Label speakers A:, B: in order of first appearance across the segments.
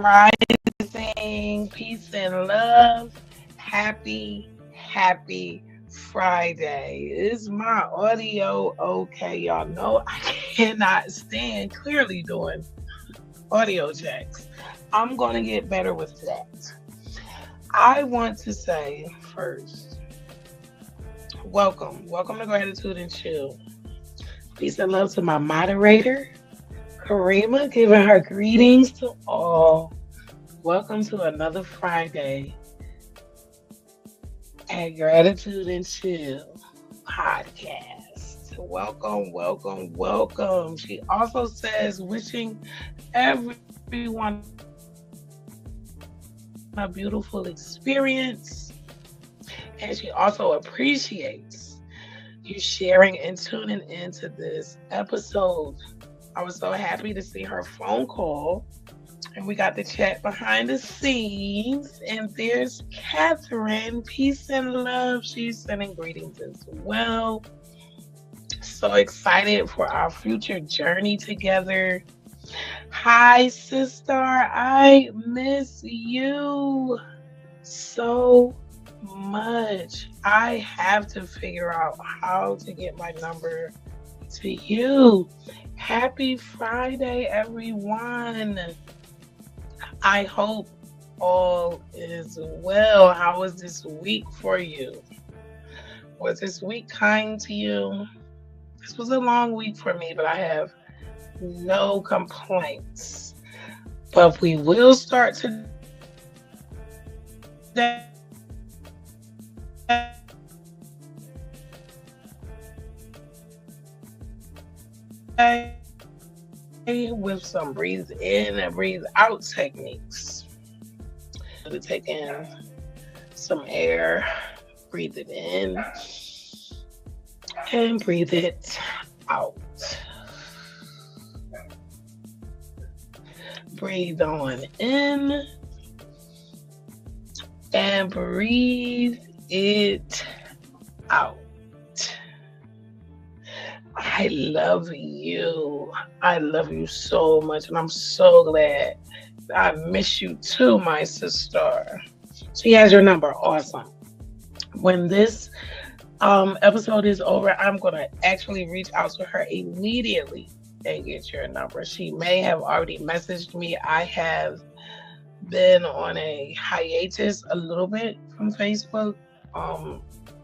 A: Rising, peace and love. Happy Friday. Is my audio okay? Y'all know I cannot stand clearly doing audio checks. I'm going to get better with that. I want to say first, welcome to Gratitude and Chill. Peace and love to my moderator, Karima, giving her greetings to all. Welcome to another Friday at Gratitude and Chill podcast. Welcome. She also says, wishing everyone a beautiful experience. And she also appreciates you sharing and tuning into this episode. I was so happy to see her phone call. And we got the chat behind the scenes. And there's Catherine. Peace and love. She's sending greetings as well. So excited for our future journey together. Hi, sister. I miss you so much. I have to figure out how to get my number to you. Happy Friday, everyone. I hope all is well. How was this week for you? Was this week kind to you? This was a long week for me, but I have no complaints. But we will start today with some breathe in and breathe out techniques. To take in some air, breathe it in, and breathe it out. Breathe on in and breathe it out. I love you. I love you so much, and I'm so glad. I miss you too, my sister. She has your number. Awesome. When this episode is over, I'm going to actually reach out to her immediately and get your number. She may have already messaged me. I have been on a hiatus a little bit from Facebook.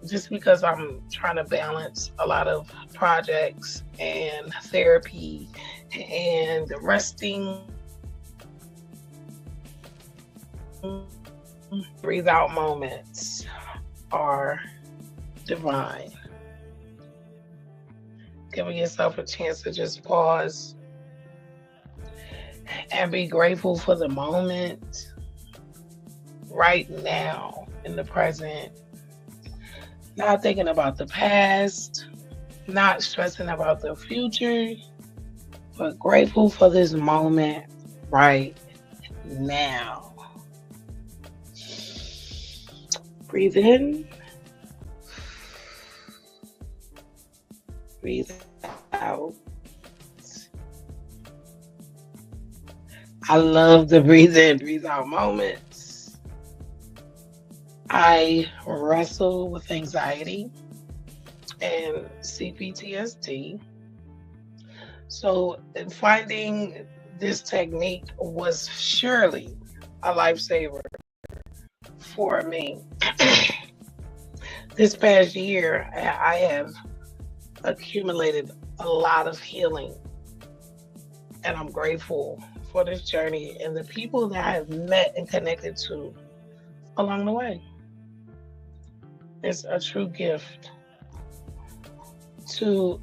A: Just because I'm trying to balance a lot of projects and therapy and resting. Breathe out moments are divine. Giving yourself a chance to just pause and be grateful for the moment right now in the present. Not thinking about the past, not stressing about the future, but grateful for this moment right now. Breathe in, breathe out. I love the breathe in, breathe out moments. I wrestle with anxiety and CPTSD. So finding this technique was surely a lifesaver for me. This past year, I have accumulated a lot of healing, and I'm grateful for this journey and the people that I have met and connected to along the way. It's a true gift to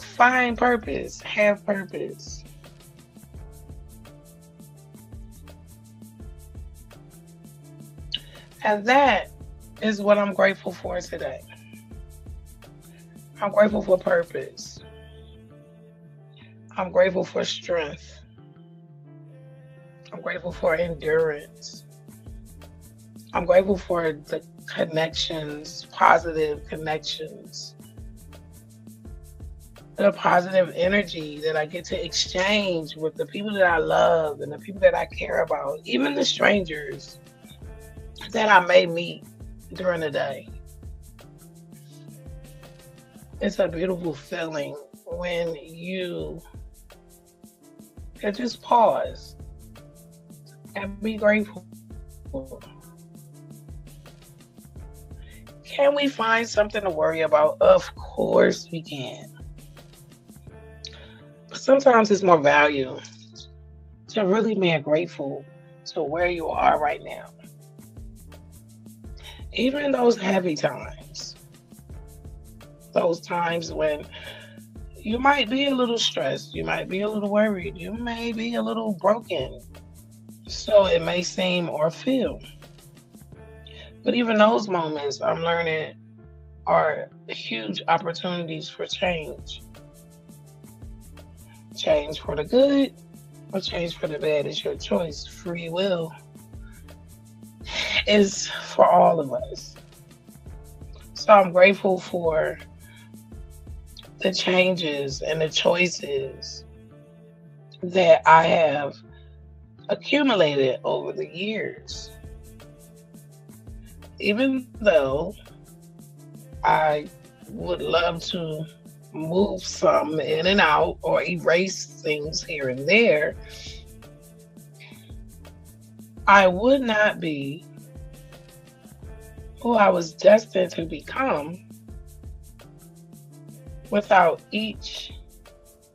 A: find purpose, have purpose. And that is what I'm grateful for today. I'm grateful for purpose. I'm grateful for strength. I'm grateful for endurance. I'm grateful for the connections, positive connections the positive energy that I get to exchange with the people that I love and the people that I care about, even the strangers that I may meet during the day. It's a beautiful feeling when you can just pause and be grateful. Can we find something to worry about? Of course we can. But sometimes it's more value to really being grateful to where you are right now. Even in those heavy times, those times when you might be a little stressed, you might be a little worried, you may be a little broken. So it may seem or feel. But even those moments, I'm learning, are huge opportunities for change. Change for the good or change for the bad is your choice. Free will is for all of us. So I'm grateful for the changes and the choices that I have accumulated over the years. Even though I would love to move some in and out or erase things here and there, I would not be who I was destined to become without each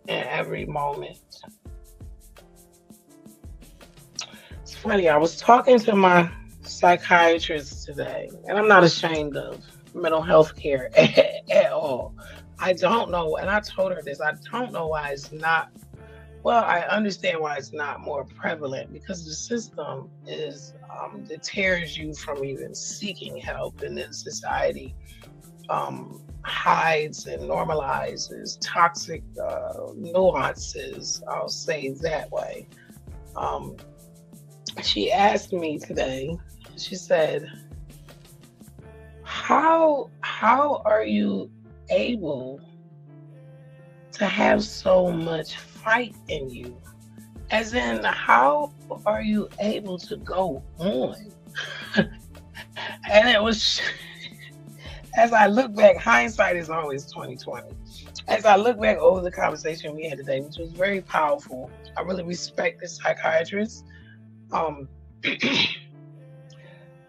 A: and every moment. It's funny, I was talking to my psychiatrist today, and I'm not ashamed of mental health care at all. I don't know, and I told her this, I don't know why it's not, well, I understand why it's not more prevalent because the system is, deters you from even seeking help, and then society hides and normalizes toxic nuances, I'll say that way. Um, she asked me today, she said, how are you able to have so much fight in you? As in, how are you able to go on? And it was, as I look back, hindsight is always 2020. As I look back over the conversation we had today, which was very powerful, I really respect this psychiatrist. Um,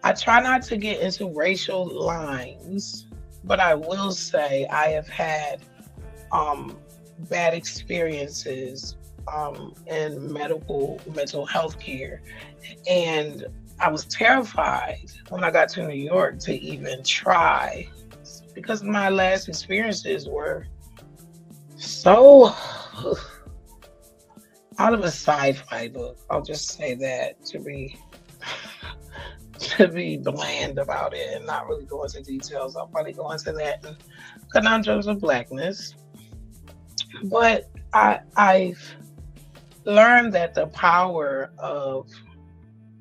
A: I try not to get into racial lines, but I will say I have had um, bad experiences in mental health care. And I was terrified when I got to New York to even try because my last experiences were so out of a sci-fi book. I'll just say that to be bland about it and not really go into details. I'll probably go into that in conundrums of blackness. But I've learned that the power of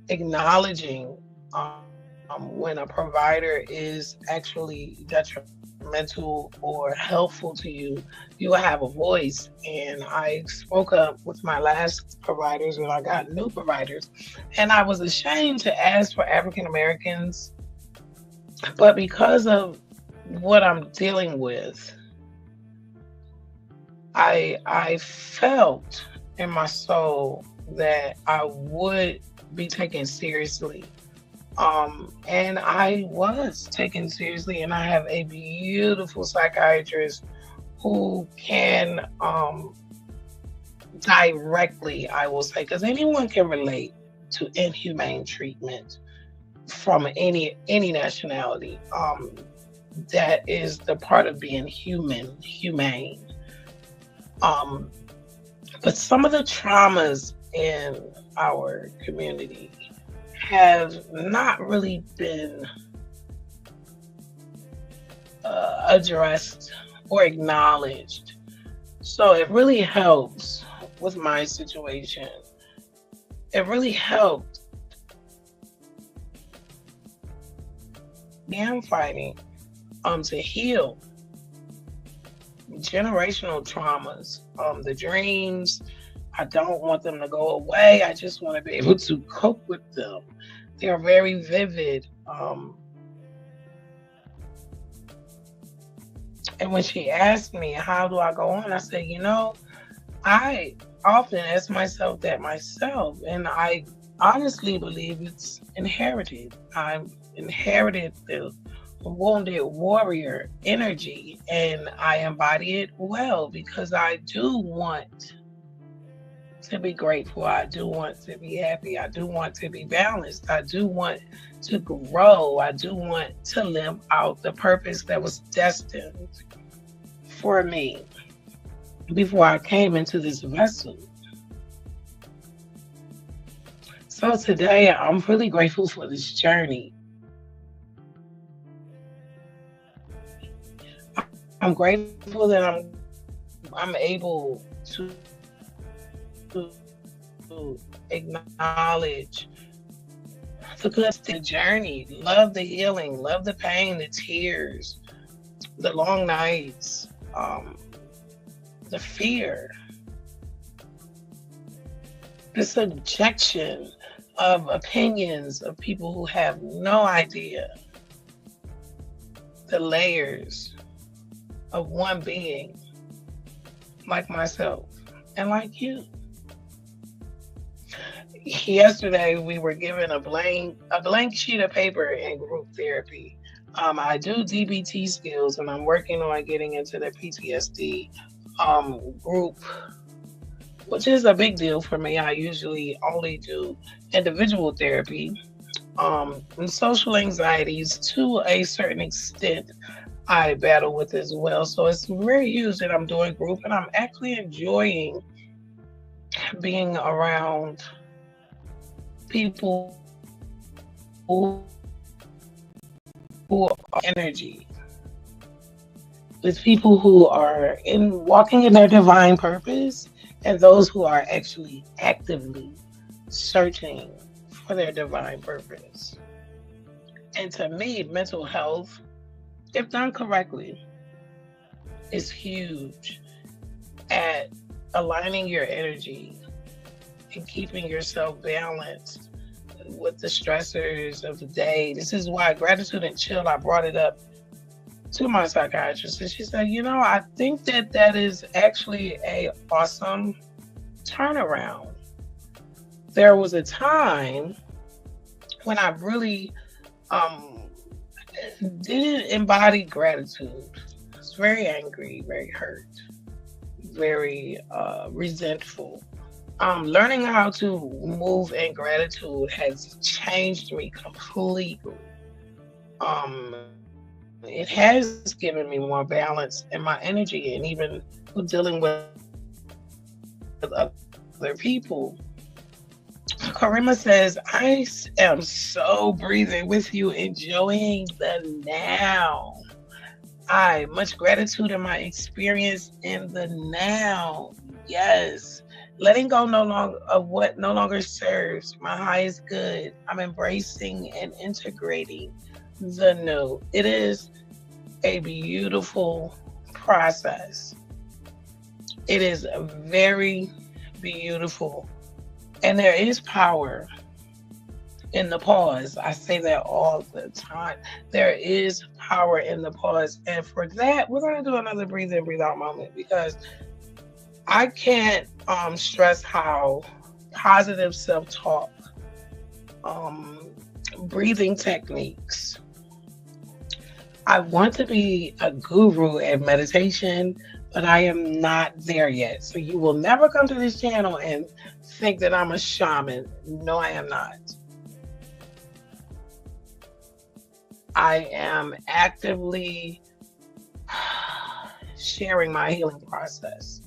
A: acknowledging when a provider is actually detrimental or helpful to you, you will have a voice. And I spoke up with my last providers when I got new providers, and I was ashamed to ask for African Americans, but because of what I'm dealing with, I felt in my soul that I would be taken seriously. And I was taken seriously, and I have a beautiful psychiatrist who can directly, I will say, because anyone can relate to inhumane treatment from any nationality. That is the part of being humane. Um, but some of the traumas in our community have not really been addressed or acknowledged. So it really helps with my situation. It really helped. I am fighting to heal generational traumas, the dreams. I don't want them to go away. I just want to be able to cope with them. They are very vivid. And when she asked me, how do I go on? I said, I often ask myself that myself. And I honestly believe it's inherited. I've inherited the wounded warrior energy and I embody it well because I do want to be grateful. I do want to be happy. I do want to be balanced. I do want to grow. I do want to live out the purpose that was destined for me before I came into this vessel. So today I'm really grateful for this journey. I'm grateful that I'm able to acknowledge the good, the journey, love the healing, love the pain, the tears, the long nights, the fear, the subjection of opinions of people who have no idea the layers of one being like myself and like you. Yesterday we were given a blank sheet of paper in group therapy. I do DBT skills and I'm working on getting into the PTSD group, which is a big deal for me. I usually only do individual therapy. And social anxieties to a certain extent I battle with as well. So it's very huge that I'm doing group and I'm actually enjoying being around people who are energy, with people who are walking in their divine purpose and those who are actually actively searching for their divine purpose. And to me, mental health, if done correctly, is huge at aligning your energy and keeping yourself balanced with the stressors of the day. This is why gratitude and chill, I brought it up to my psychiatrist and she said, I think that is actually a awesome turnaround. There was a time when I really didn't embody gratitude. I was very angry, very hurt, very resentful. Learning how to move in gratitude has changed me completely. It has given me more balance in my energy and even with dealing with other people. Karima says, I am so breathing with you, enjoying the now. Much gratitude in my experience in the now. Yes. Letting go of what no longer serves my highest good. I'm embracing and integrating the new. It is a beautiful process. It is very beautiful. And there is power in the pause. I say that all the time. There is power in the pause. And for that, we're going to do another breathe in, breathe out moment because I can't stress how positive self-talk, breathing techniques. I want to be a guru at meditation, but I am not there yet. So you will never come to this channel and think that I'm a shaman. No, I am not. I am actively sharing my healing process.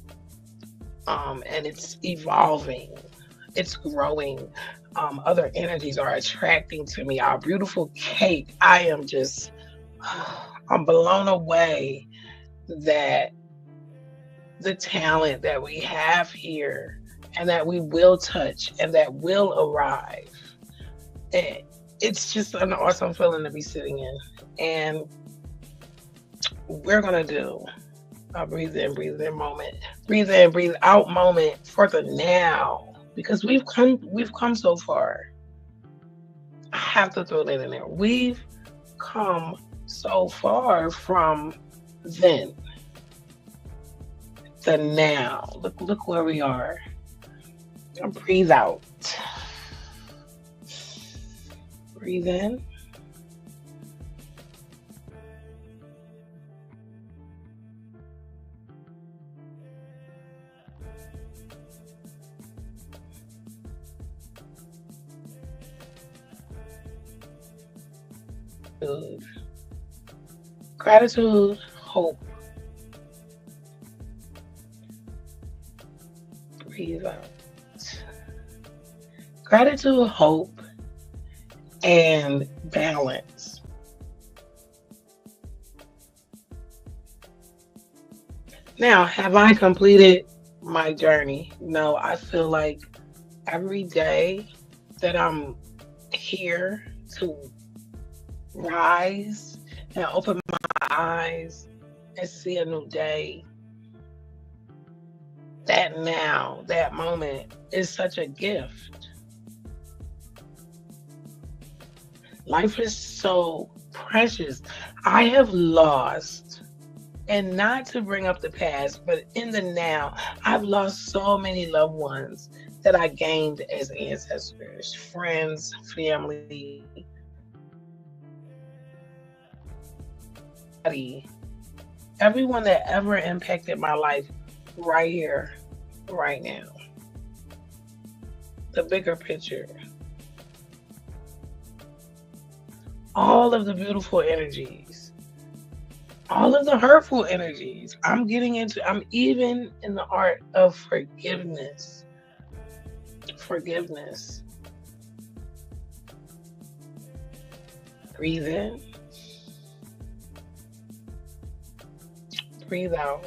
A: And it's evolving, it's growing. Other energies are attracting to me. Our beautiful Kate, I'm blown away that the talent that we have here and that we will touch and that will arrive. And it's just an awesome feeling to be sitting in. And we're going to do A breathe in moment. Breathe in, breathe out moment for the now. Because we've come so far. I have to throw that in there. We've come so far from then to now. Look where we are. Breathe out. Breathe in. Gratitude, hope. Breathe out. Gratitude, hope, and balance. Now, have I completed my journey? No, I feel like every day that I'm here to rise and open my eyes and see a new day, that now, that moment is such a gift. Life is so precious. I have lost, and not to bring up the past, but in the now, I've lost so many loved ones that I gained as ancestors, friends, family, everyone that ever impacted my life right here, right now. The bigger picture. All of the beautiful energies, all of the hurtful energies. I'm even in the art of forgiveness. Forgiveness. Breathe in, breathe out.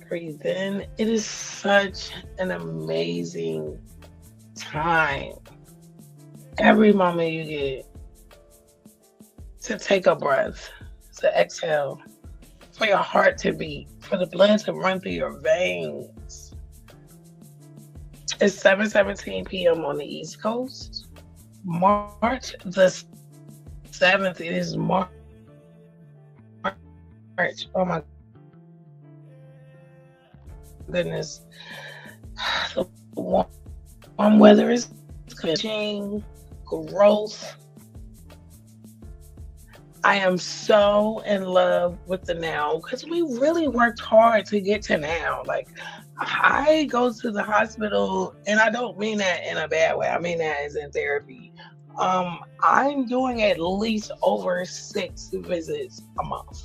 A: Breathe in. It is such an amazing time. Every moment you get to take a breath, to exhale, for your heart to beat, for the blood to run through your veins. It's 7:17 p.m. on the East Coast. March the 7th. It is March. Oh my goodness. The warm weather is coming. Growth. I am so in love with the now because we really worked hard to get to now. Like, I go to the hospital, and I don't mean that in a bad way. I mean that as in therapy. I'm doing at least over 6 visits a month.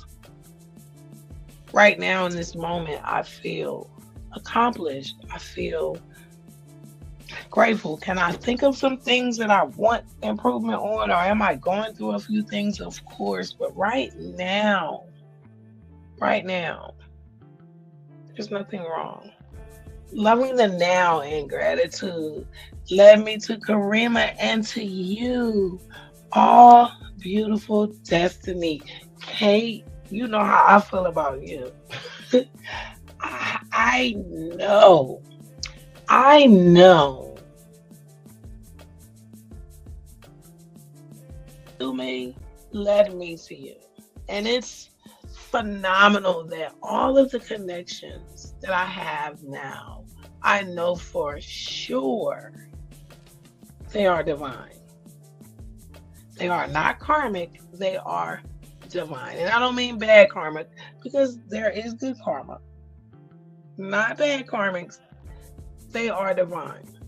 A: Right now, in this moment, I feel accomplished. I feel grateful. Can I think of some things that I want improvement on, or am I going through a few things? Of course, but right now, there's nothing wrong. Loving the now and gratitude led me to Karima and to you. All beautiful destiny. Kate, you know how I feel about you. I know. I know. To me, led me to you. And it's phenomenal that all of the connections that I have now, I know for sure they are divine. They are not karmic, they are divine. And I don't mean bad karmic because there is good karma. Not bad karmics, they are divine.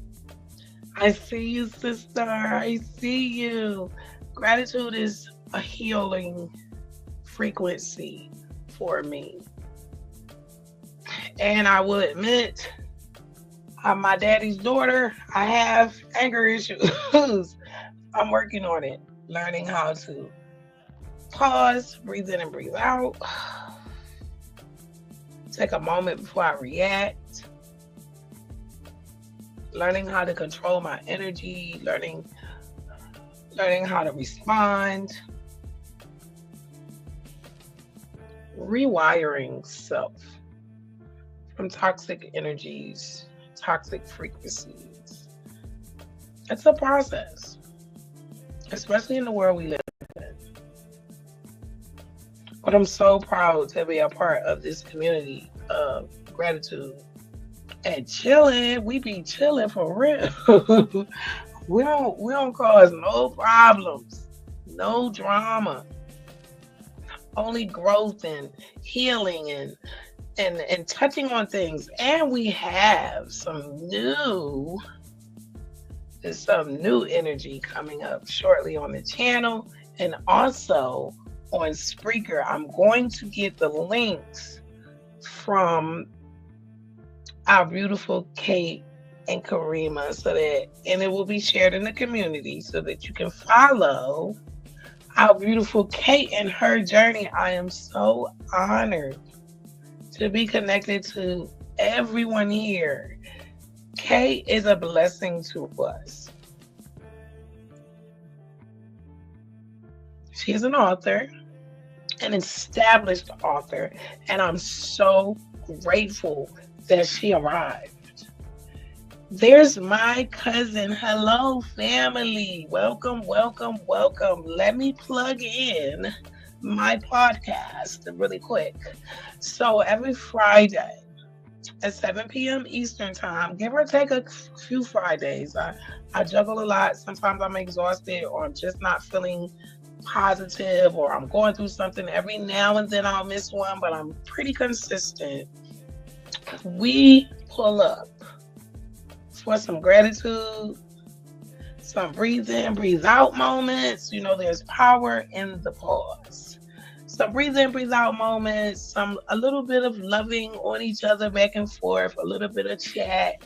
A: I see you, sister. I see you. Gratitude is a healing frequency for me. And I will admit, I'm my daddy's daughter. I have anger issues. I'm working on it, learning how to pause, breathe in and breathe out. Take a moment before I react. Learning how to control my energy, learning how to respond. rewiring self from toxic energies, toxic frequencies. It's a process, especially in the world we live in. But I'm so proud to be a part of this community of gratitude and chilling. We be chilling for real. we don't cause no problems, no drama, only growth and healing and touching on things. And we have some new energy coming up shortly on the channel and also on Spreaker. I'm going to get the links from our beautiful Kate and Karima and it will be shared in the community so that you can follow our beautiful Kate and her journey. I am so honored to be connected to everyone here. Kate is a blessing to us. She is an author, an established author, and I'm so grateful that she arrived. There's my cousin. Hello, family. Welcome, welcome, welcome. Let me plug in my podcast really quick. So every Friday at 7 p.m. Eastern time, give or take a few Fridays. I juggle a lot. Sometimes I'm exhausted or I'm just not feeling positive or I'm going through something. Every now and then I'll miss one, but I'm pretty consistent. We pull up for some gratitude, some breathe in, breathe out moments. You know, there's power in the pause. So breathe in, breathe out moments, a little bit of loving on each other back and forth, a little bit of chat.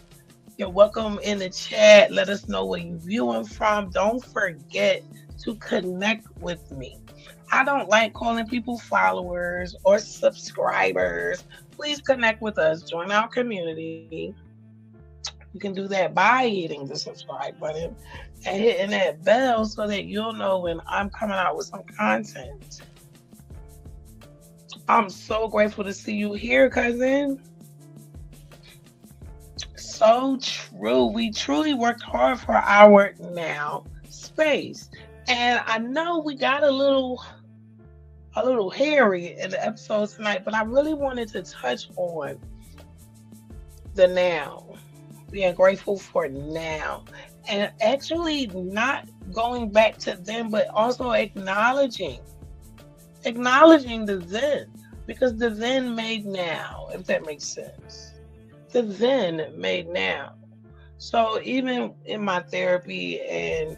A: You're welcome in the chat. Let us know where you're viewing from. Don't forget to connect with me. I don't like calling people followers or subscribers. Please connect with us. Join our community. You can do that by hitting the subscribe button and hitting that bell so that you'll know when I'm coming out with some content. I'm so grateful to see you here, cousin. So true. We truly worked hard for our now space. And I know we got a little hairy in the episode tonight, but I really wanted to touch on the now. Being grateful for now. And actually not going back to then, but also acknowledging the then, because the then made now, if that makes sense. The then made now. So even in my therapy and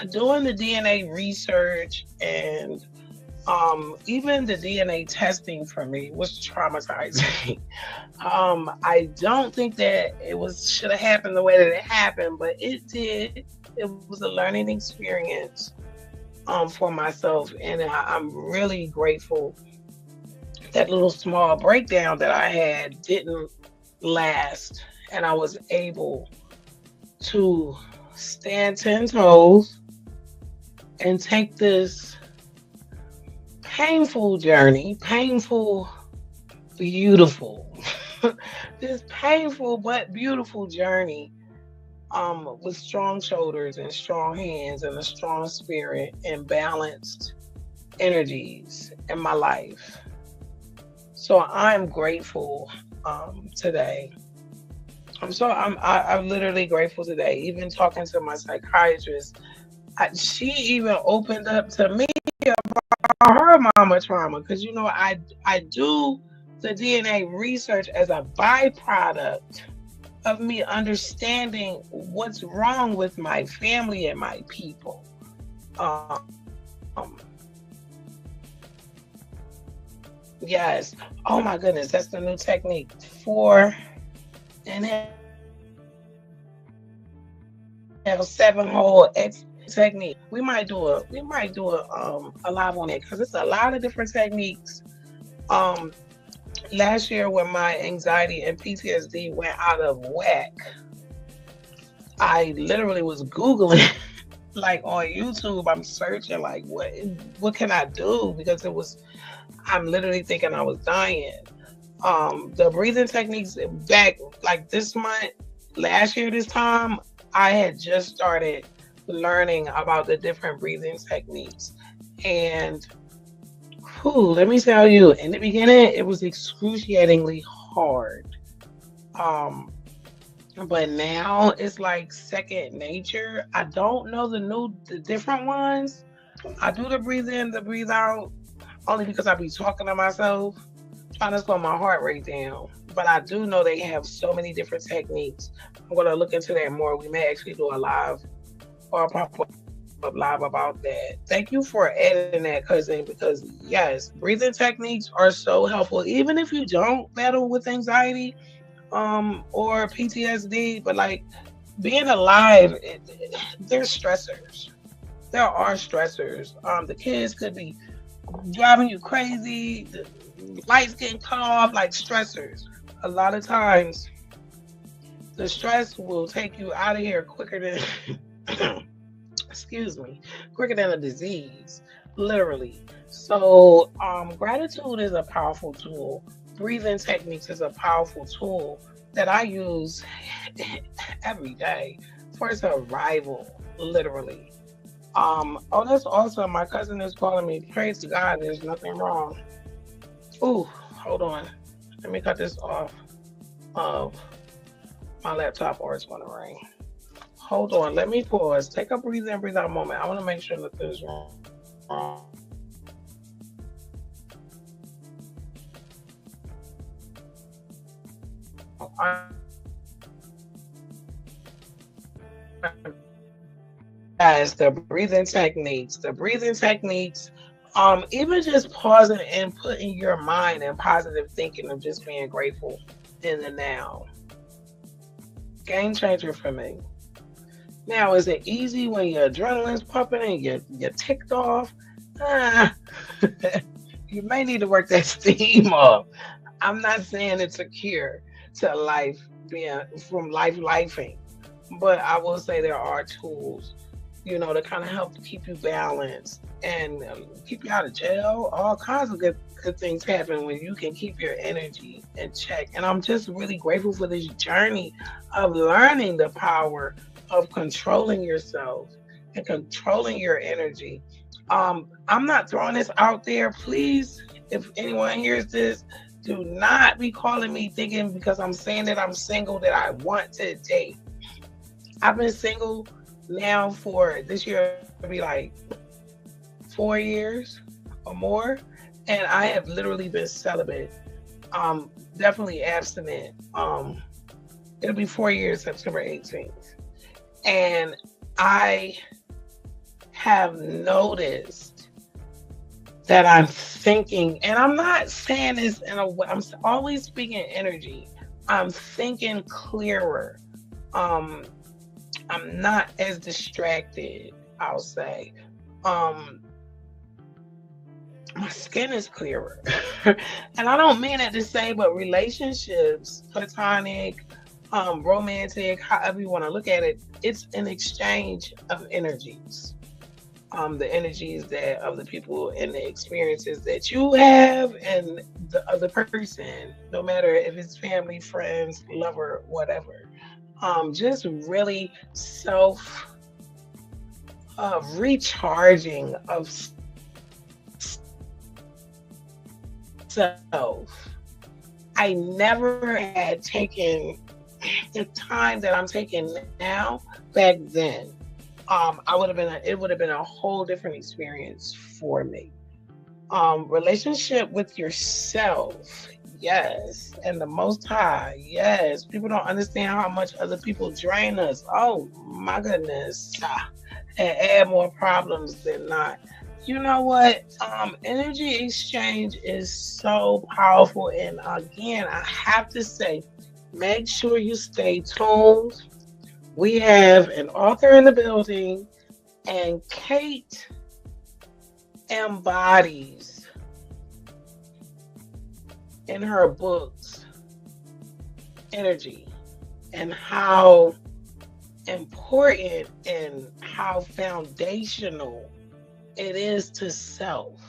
A: doing the DNA research and even the DNA testing for me was traumatizing. I don't think that should have happened the way that it happened, but it did. It was a learning experience for myself, and I'm really grateful that little small breakdown that I had didn't last, and I was able to stand 10 toes and take this painful journey, beautiful, this painful but beautiful journey with strong shoulders and strong hands and a strong spirit and balanced energies in my life. So I'm grateful today. I'm literally grateful today. Even talking to my psychiatrist, she even opened up to me about her mama trauma, because I do the DNA research as a byproduct of me understanding what's wrong with my family and my people. Yes. Oh my goodness, that's the new technique. 4 and have a 7-hole X technique. We might do a live on it because it's a lot of different techniques. Last year when my anxiety and PTSD went out of whack, I literally was Googling like on YouTube, I'm searching like what can I do? Because I'm literally thinking I was dying. The breathing techniques back like this month, last year this time, I had just started learning about the different breathing techniques. And let me tell you, in the beginning, it was excruciatingly hard. Um, but now it's like second nature. I don't know the different ones. I do the breathe in, the breathe out, only because I be talking to myself, trying to slow my heart rate down. But I do know they have so many different techniques. I'm gonna look into that more. We may actually do a live or a pop up live about that. Thank you for adding that, cousin, because yes, breathing techniques are so helpful. Even if you don't battle with anxiety, or PTSD, but like being alive, there's stressors. There are stressors. The kids could be driving you crazy. The lights getting cut off, like stressors. A lot of times, the stress will take you out of here quicker than, excuse me, quicker than a disease, literally. So, gratitude is a powerful tool. Breathing techniques is a powerful tool that I use every day for survival, literally. Oh, that's awesome. My cousin is calling me. Praise to God, there's nothing wrong. Ooh, hold on. Let me cut this off of my laptop or it's gonna ring. Hold on, let me pause. Take a breathe in, breathe out moment. I want to make sure that there's wrong. Guys, the breathing techniques, even just pausing and putting your mind in positive thinking of just being grateful in the now. Game changer for me. Now, is it easy when your adrenaline's pumping and you're ticked off? Ah, you may need to work that steam off. I'm not saying it's a cure to life being from lifing, but I will say there are tools, to kind of help keep you balanced and keep you out of jail. All kinds of good things happen when you can keep your energy in check. And I'm just really grateful for this journey of learning the power of controlling yourself and controlling your energy. I'm not throwing this out there. Please, if anyone hears this, do not be calling me thinking because I'm saying that I'm single that I want to date. I've been single now for this year, it'll be like 4 years or more. And I have literally been celibate. Definitely abstinent. It'll be 4 years, September 18th. And I have noticed that I'm thinking, and I'm not saying this in a way, I'm always speaking energy. I'm thinking clearer. I'm not as distracted, I'll say. My skin is clearer. And I don't mean it to say, but relationships, platonic, romantic, however you want to look at it, it's an exchange of energies. The energies that of the people and the experiences that you have and the other person, no matter if it's family, friends, lover, whatever. Just really recharging of self. I never had taken the time that I'm taking now back then. It would have been a whole different experience for me. Relationship with yourself, yes, and the Most High, yes. People don't understand how much other people drain us. Oh my goodness, and add more problems than not. You know what? Energy exchange is so powerful, and again, I have to say, make sure you stay tuned. We have an author in the building, and Kate embodies in her books energy and how important and how foundational it is to self.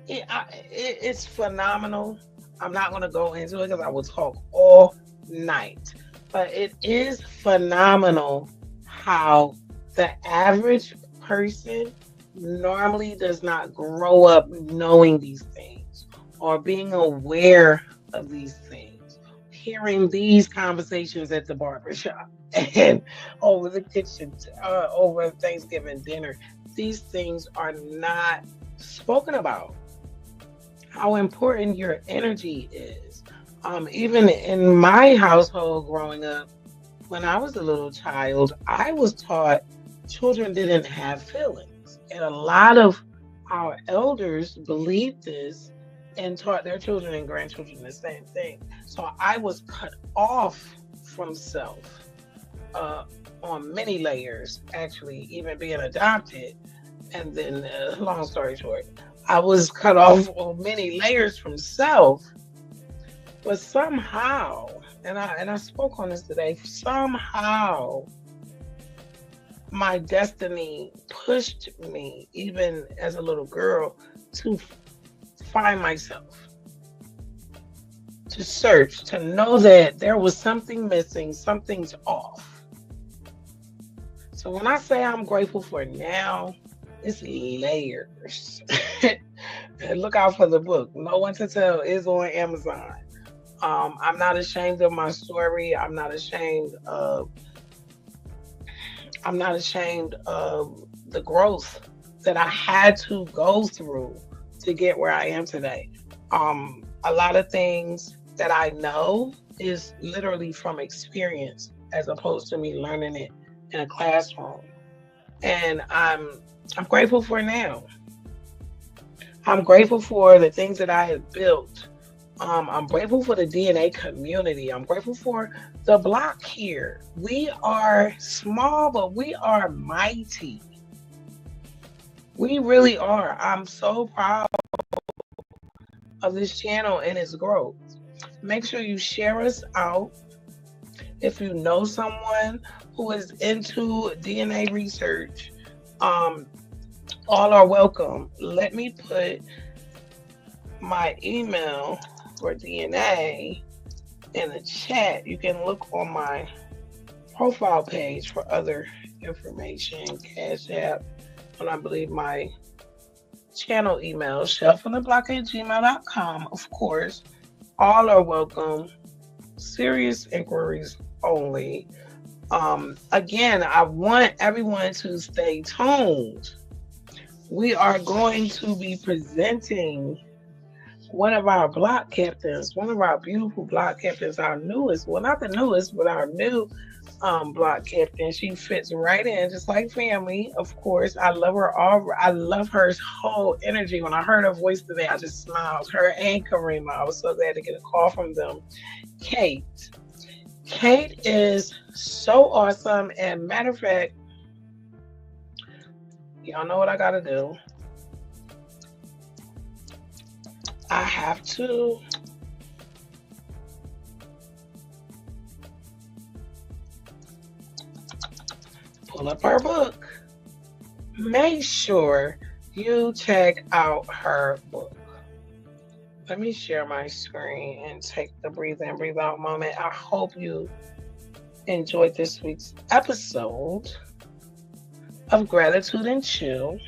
A: It's phenomenal. I'm not going to go into it because I will talk all night. But it is phenomenal how the average person normally does not grow up knowing these things or being aware of these things, hearing these conversations at the barbershop and over the kitchen, over Thanksgiving dinner. These things are not spoken about. How important your energy is. Even in my household growing up, when I was a little child, I was taught children didn't have feelings. And a lot of our elders believed this and taught their children and grandchildren the same thing. So I was cut off from self uh, on many layers, actually, even being adopted. And then, long story short, I was cut off on many layers from self, but somehow, and I spoke on this today, somehow my destiny pushed me, even as a little girl, to find myself, to search, to know that there was something missing, something's off. So when I say I'm grateful for now, it's layers. And look out for the book. No One to Tell is on Amazon. I'm not ashamed of my story. I'm not ashamed of the growth that I had to go through to get where I am today. A lot of things that I know is literally from experience as opposed to me learning it in a classroom. And I'm grateful for now. I'm grateful for the things that I have built. I'm grateful for the DNA community. I'm grateful for the block here. We are small, but we are mighty. We really are. I'm so proud of this channel and its growth. Make sure you share us out. If you know someone who is into DNA research, all are welcome. Let me put my email for DNA in the chat. You can look on my profile page for other information, Cash App, and I believe my channel email, chefandtheblock@gmail.com. Of course, all are welcome. Serious inquiries only. Again, I want everyone to stay tuned. We are going to be presenting one of our block captains, one of our beautiful block captains, our newest, well, not the newest, but our new block captain. She fits right in, just like family. Of course, I love her all. I love her whole energy. When I heard her voice today, I just smiled. Her and Karima. I was so glad to get a call from them. Kate is so awesome. And matter of fact, y'all know what I gotta do. I have to pull up her book. Make sure you check out her book. Let me share my screen and take the breathe in, breathe out moment. I hope you enjoyed this week's episode of Gratitude and Chill.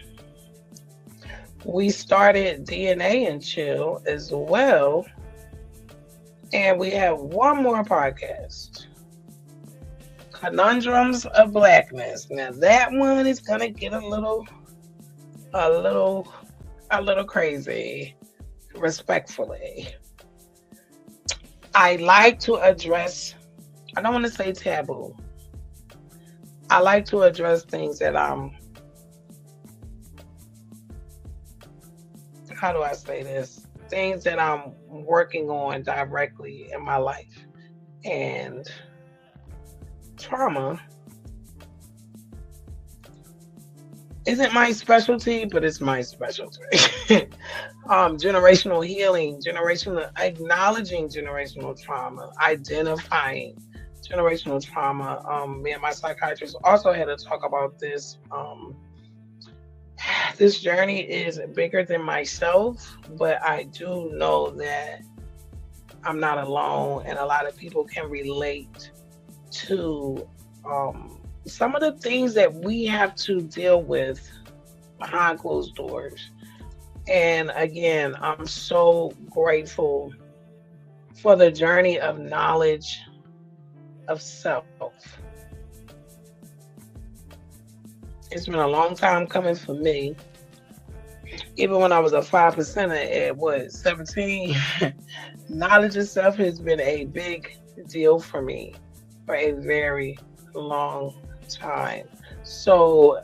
A: We started DNA and Chill as well. And we have one more podcast, Conundrums of Blackness. Now that one is gonna get a little crazy, respectfully. I like to address, I don't want to say taboo. I like to address things that how do I say this? Things that I'm working on directly in my life. And trauma isn't my specialty, but it's my specialty. Generational healing, acknowledging generational trauma, identifying generational trauma. Me and my psychiatrist also had to talk about this. This journey is bigger than myself, but I do know that I'm not alone, and a lot of people can relate to some of the things that we have to deal with behind closed doors. And again, I'm so grateful for the journey of knowledge of self. It's been a long time coming for me. Even when I was a 5% at what, 17, knowledge of self has been a big deal for me for a very long time. So,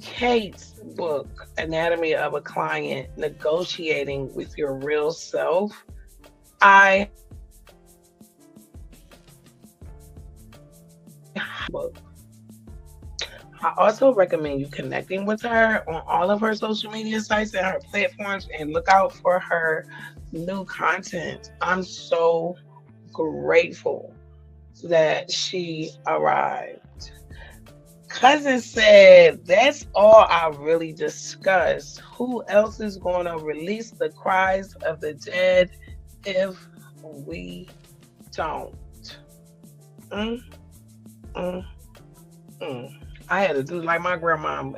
A: Kate's book, Anatomy of a Client, Negotiating with Your Real Self, I book. I also recommend you connecting with her on all of her social media sites and her platforms and look out for her new content. I'm so grateful that she arrived. Cousin said, that's all I really discussed. Who else is going to release the cries of the dead if we don't? Mm, mm, mm. I had to do like my grandma.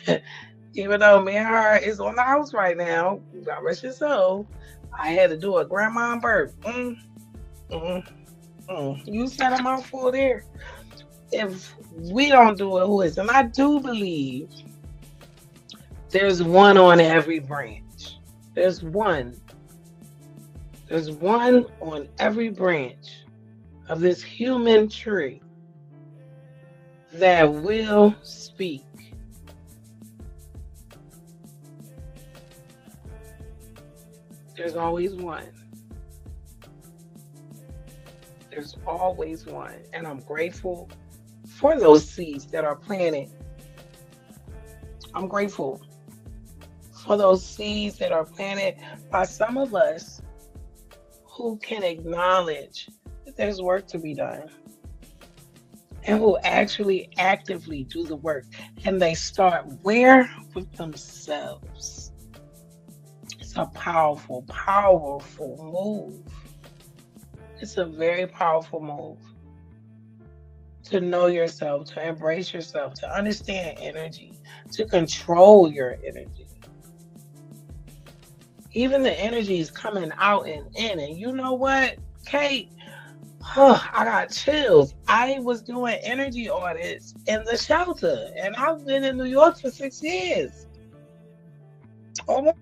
A: And even though me and her is on the house right now, God rest your soul, I had to do a grandma birth. Mm, you said a mouthful there. If we don't do it, who is? And I do believe there's one on every branch. There's one. There's one on every branch of this human tree that will speak. There's always one. There's always one. And I'm grateful for those seeds that are planted. I'm grateful for those seeds that are planted by some of us who can acknowledge that there's work to be done and who actually actively do the work. And they start where? With themselves. It's a powerful, powerful move. It's a very powerful move to know yourself, to embrace yourself, to understand energy, to control your energy. Even the energy is coming out and in. And you know what, Kate? I got chills. I was doing energy audits in the shelter, and I've been in New York for 6 years. Oh,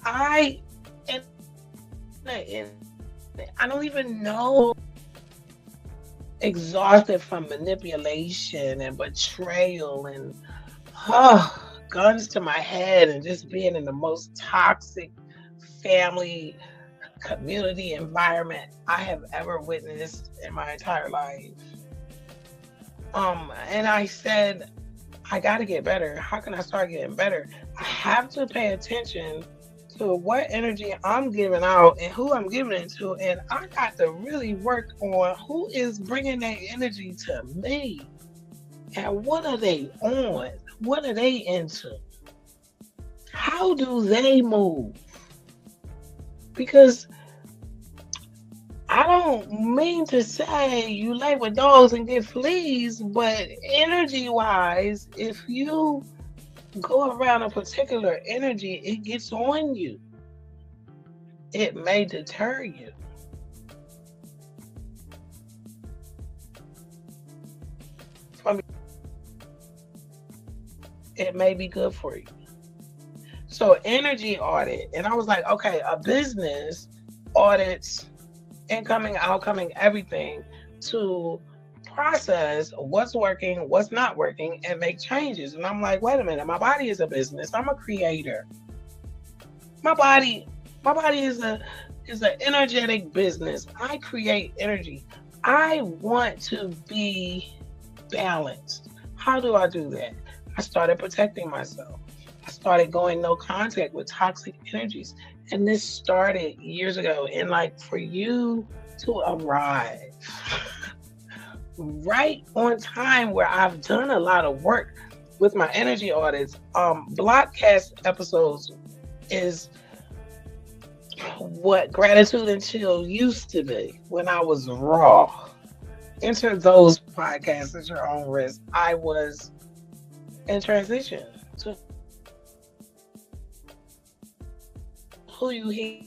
A: I and I don't even know, exhausted from manipulation and betrayal and guns to my head and just being in the most toxic family community environment I have ever witnessed in my entire life. And I said, I got to get better. How can I start getting better? I have to pay attention to what energy I'm giving out and who I'm giving it to. And I got to really work on who is bringing that energy to me and what are they on? What are they into? How do they move? Because I don't mean to say you lay with dogs and get fleas, but energy wise, if you go around a particular energy, it gets on you. It may deter you. From it may be good for you. So energy audit, and I was like, okay, a business audits incoming, outcoming, everything to process what's working, what's not working, and make changes. And I'm like, wait a minute, my body is a business. I'm a creator. My body is an energetic business. I create energy. I want to be balanced. How do I do that? I started protecting myself. I started going no contact with toxic energies. And this started years ago. And like for you to arrive right on time where I've done a lot of work with my energy audits, Blockcast episodes is what Gratitude and Chill used to be when I was raw. Enter those podcasts at your own risk. I was in transition to who you hear.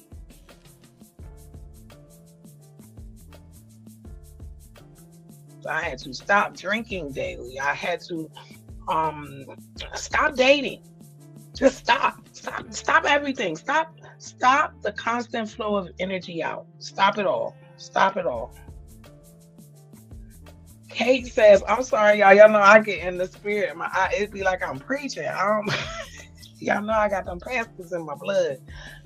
A: I had to stop drinking daily. I had to um stop dating. Just stop everything. Stop the constant flow of energy out. Stop it all. Stop it all. Kate says, I'm sorry, y'all. Y'all know I get in the spirit. It'd be like I'm preaching. Y'all know I got them pastors in my blood,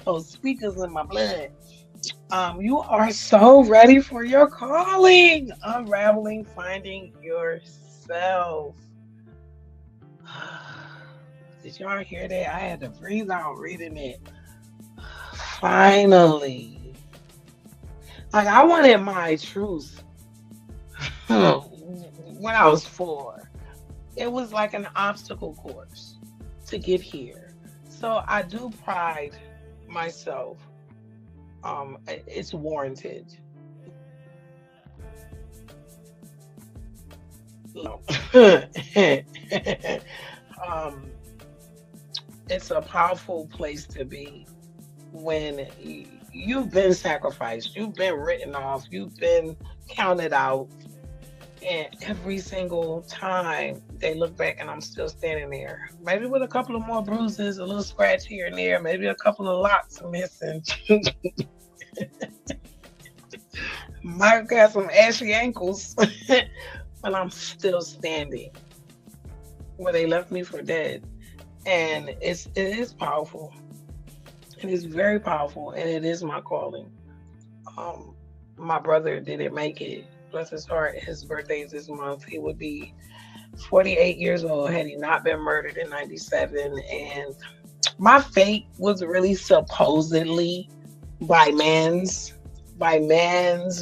A: those speakers in my blood. You are so ready for your calling. Unraveling, finding yourself. Did y'all hear that? I had to breathe out reading it. Finally. Like I wanted my truth when I was 4. It was like an obstacle course to get here. So I do pride myself. It's warranted. um, it's a powerful place to be when you've been sacrificed, you've been written off, you've been counted out, and every single time they look back and I'm still standing there. Maybe with a couple of more bruises, a little scratch here and there, maybe a couple of locks missing. Might got some ashy ankles, but I'm still standing where they left me for dead. And it is powerful. It is very powerful, and it is my calling. My brother didn't make it. Bless his heart. His birthday is this month. He would be 48 years old had he not been murdered in 97. And my fate was really supposedly by man's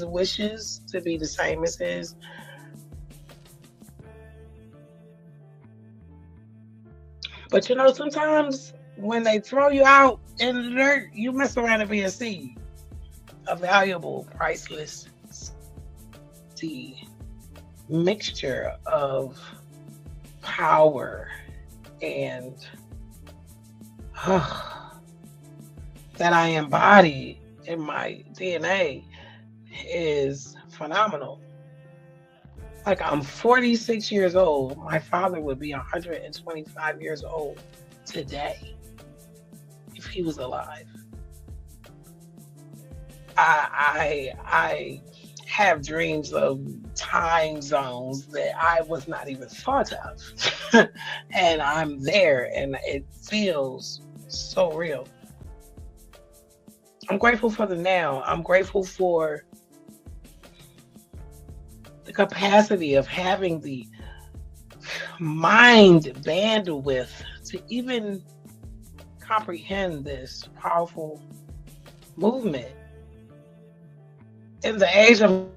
A: wishes to be the same as his. But you know, sometimes when they throw you out in the dirt, you mess around and be a seed, a valuable, priceless seed, mixture of power and that I embody in my DNA is phenomenal. Like I'm 46 years old. My father would be 125 years old today if he was alive. I have dreams of time zones that I was not even thought of. And I'm there and it feels so real. I'm grateful for the now. I'm grateful for the capacity of having the mind bandwidth to even comprehend this powerful movement. In the age of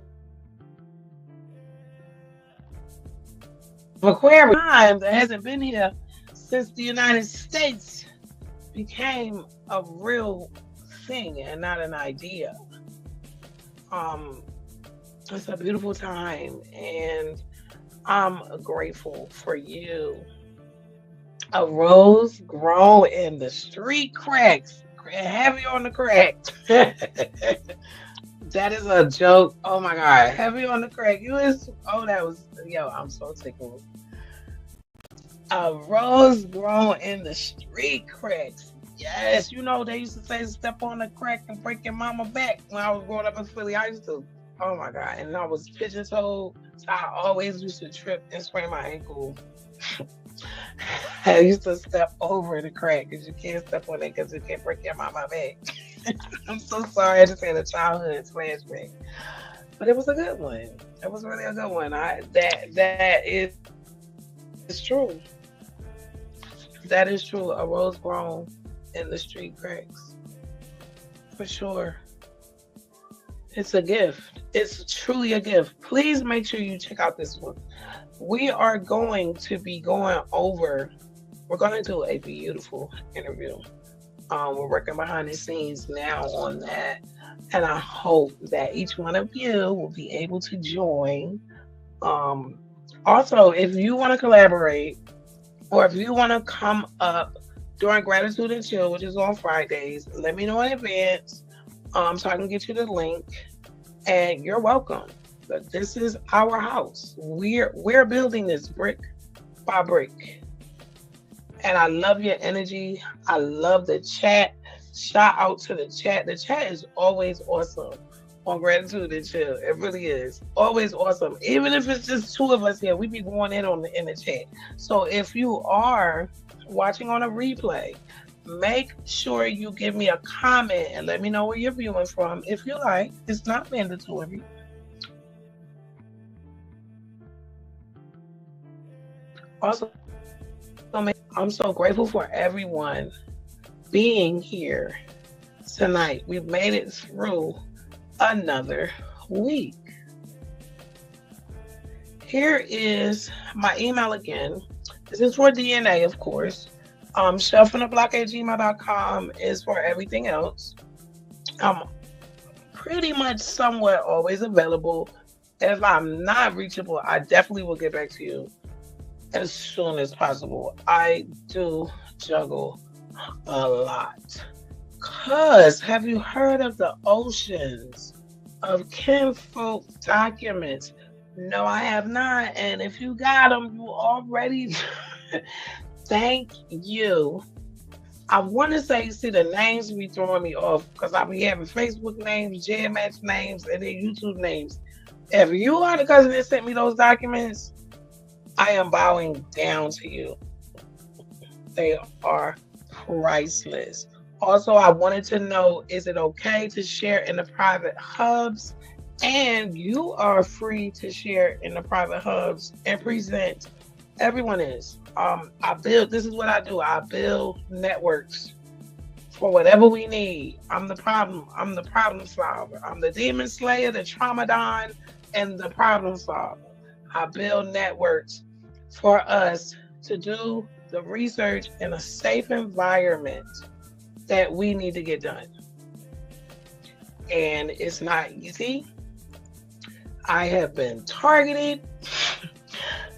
A: Aquarius, time that hasn't been here since the United States became a real thing and not an idea. It's a beautiful time, and I'm grateful for you. A rose grown in the street cracks, heavy on the crack. That is a joke. Oh my God, heavy on the crack. I'm so tickled. A rose grown in the street cracks. Yes, you know they used to say step on the crack and break your mama back when I was growing up in Philly. I used to. Oh my God. And I was pigeon-toed. So I always used to trip and sprain my ankle. I used to step over the crack because you can't step on it because you can't break your mama back. I'm so sorry. I just had a childhood flashback. But it was a good one. It was really a good one. That is true. That is true. A rose grown in the street cracks. For sure. It's a gift. It's truly a gift. Please make sure you check out this one. We are going to be going over, we're going to do a beautiful interview. We're working behind the scenes now on that. And I hope that each one of you will be able to join. Um, Also, if you want to collaborate or if you want to come up during Gratitude and Chill, which is on Fridays, let me know in advance so I can get you the link. And you're welcome. But this is our house. We're building this brick by brick. And I love your energy. I love the chat. Shout out to the chat. The chat is always awesome on Gratitude and Chill. It really is. Always awesome. Even if it's just two of us here, we be going in the chat. So if you are watching on a replay, make sure you give me a comment and let me know where you're viewing from. If you like, it's not mandatory. Also, I'm so grateful for everyone being here tonight. We've made it through another week. Here is my email again. This is for DNA, of course. Shelfintheblock@gmail.com is for everything else. I'm pretty much somewhat always available. If I'm not reachable, I definitely will get back to you as soon as possible. I do juggle a lot. Cause have you heard of the oceans of kinfolk documents? No, I have not. And if you got them, you already thank you. I want to say, see, the names be throwing me off because I be having Facebook names, JMX names, and then YouTube names. If you are the cousin that sent me those documents, I am bowing down to you. They are priceless. Also, I wanted to know, is it okay to share in the private hubs? And you are free to share in the private hubs and present. Everyone is. This is what I do. I build networks for whatever we need. I'm the problem solver. I'm the demon slayer, the trauma don, and the problem solver. I build networks for us to do the research in a safe environment that we need to get done. And it's not easy. I have been targeted.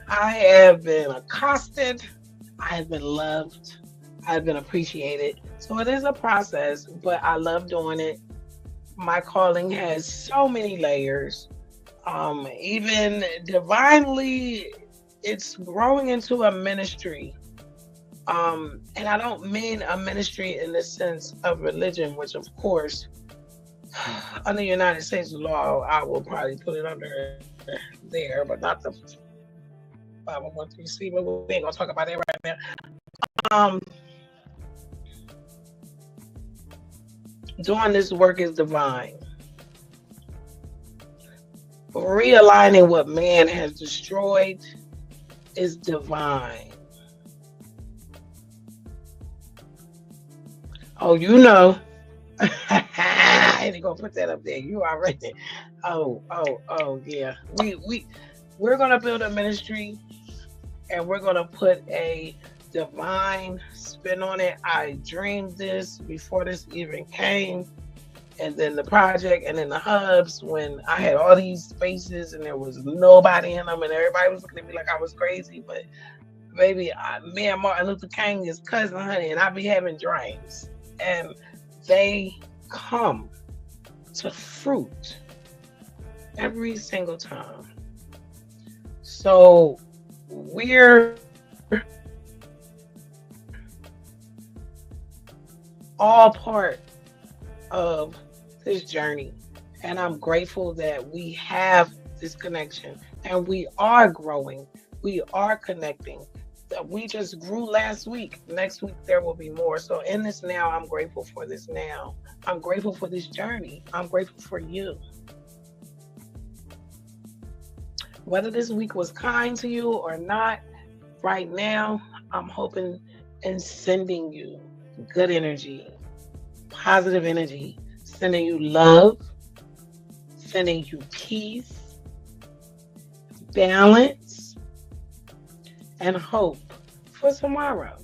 A: I have been accosted. I have been loved. I've been appreciated. So it is a process, but I love doing it. My calling has so many layers. Even divinely, it's growing into a ministry. And I don't mean a ministry in the sense of religion, which of course, under United States law, I will probably put it under there, but not the 501c, but we ain't gonna talk about that right now. Doing this work is divine. Realigning what man has destroyed is divine. Oh, you know. I ain't gonna put that up there. You already. Oh, yeah. We're gonna build a ministry, and we're gonna put a divine spin on it. I dreamed this before this even came, and then the project, and then the hubs. When I had all these spaces, and there was nobody in them, and everybody was looking at me like I was crazy. But baby, me and Martin Luther King is cousin, honey, and I be having dreams, and they come to fruit every single time. So we're all part of this journey, and I'm grateful that we have this connection, and we are growing, we are connecting. We just grew last week. Next week there will be more. So in this now, I'm grateful for this now. I'm grateful for this journey. I'm grateful for you. Whether this week was kind to you or not, right now, I'm hoping and sending you good energy, positive energy, sending you love, sending you peace, balance, and hope for tomorrow.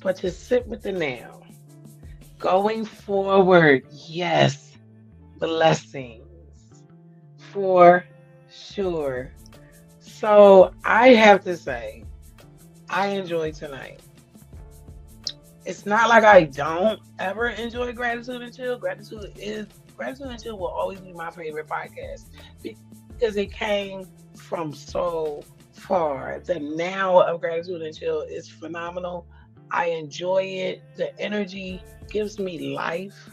A: But to sit with the now, going forward, yes, blessings for sure. So I have to say, I enjoyed tonight. It's not like I don't ever enjoy Gratitude and Chill. Gratitude and Chill will always be my favorite podcast because it came from so far. The now of Gratitude and Chill is phenomenal. I enjoy it. The energy gives me life.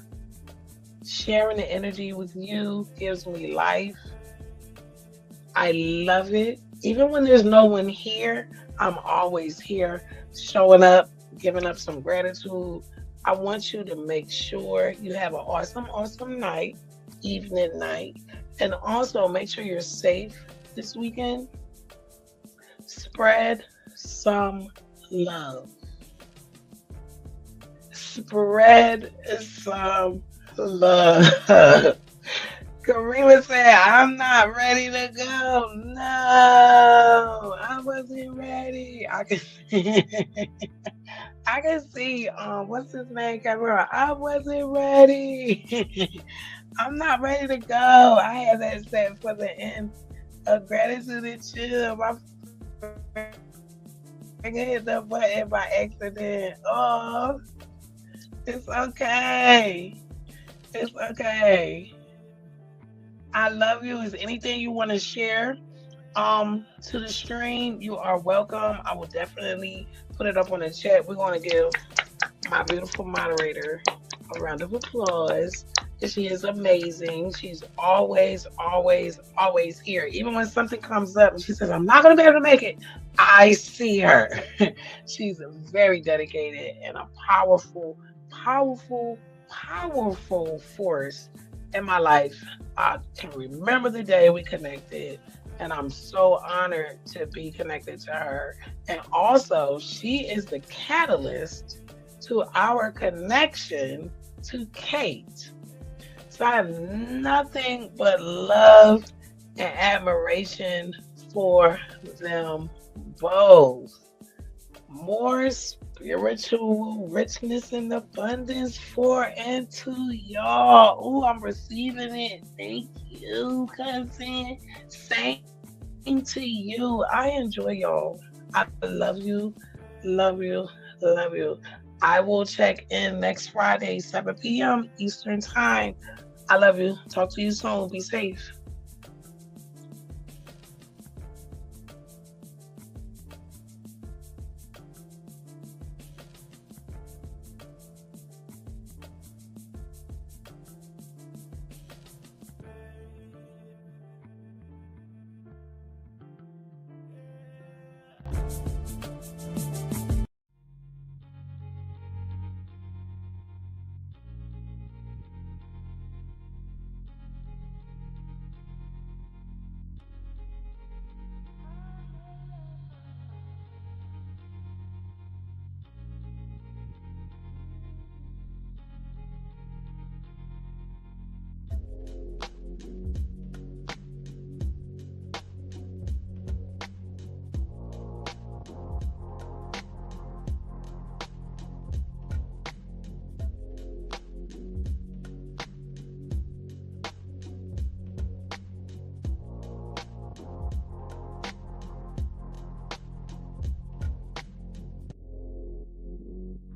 A: Sharing the energy with you gives me life. I love it. Even when there's no one here, I'm always here showing up, giving up some gratitude. I want you to make sure you have an awesome, awesome night, evening night. And also make sure you're safe this weekend. Spread some love. Spread some love. Karima said, I'm not ready to go. No, I wasn't ready. I can I can see what's his name, Cameron. I wasn't ready. I'm not ready to go. I had that set for the end of Gratitude and Chill. My finger hit the button by accident. Oh, it's okay. It's okay. I love you. Is anything you want to share to the stream? You are welcome. I will definitely put it up on the chat. We're going to give my beautiful moderator a round of applause. She is amazing. She's always, always, always here. Even when something comes up and she says, I'm not going to be able to make it, I see her. She's very dedicated and a powerful, powerful, powerful force in my life. I can remember the day we connected, and I'm so honored to be connected to her. And also, she is the catalyst to our connection to Kate. So I have nothing but love and admiration for them both. More spiritual richness and abundance for and to y'all. Oh, I'm receiving it. Thank you, cousin. Same to you. I enjoy y'all. I love you, love you, love you. I will check in next Friday, 7 p.m. Eastern Time. I love you. Talk to you soon. Be safe.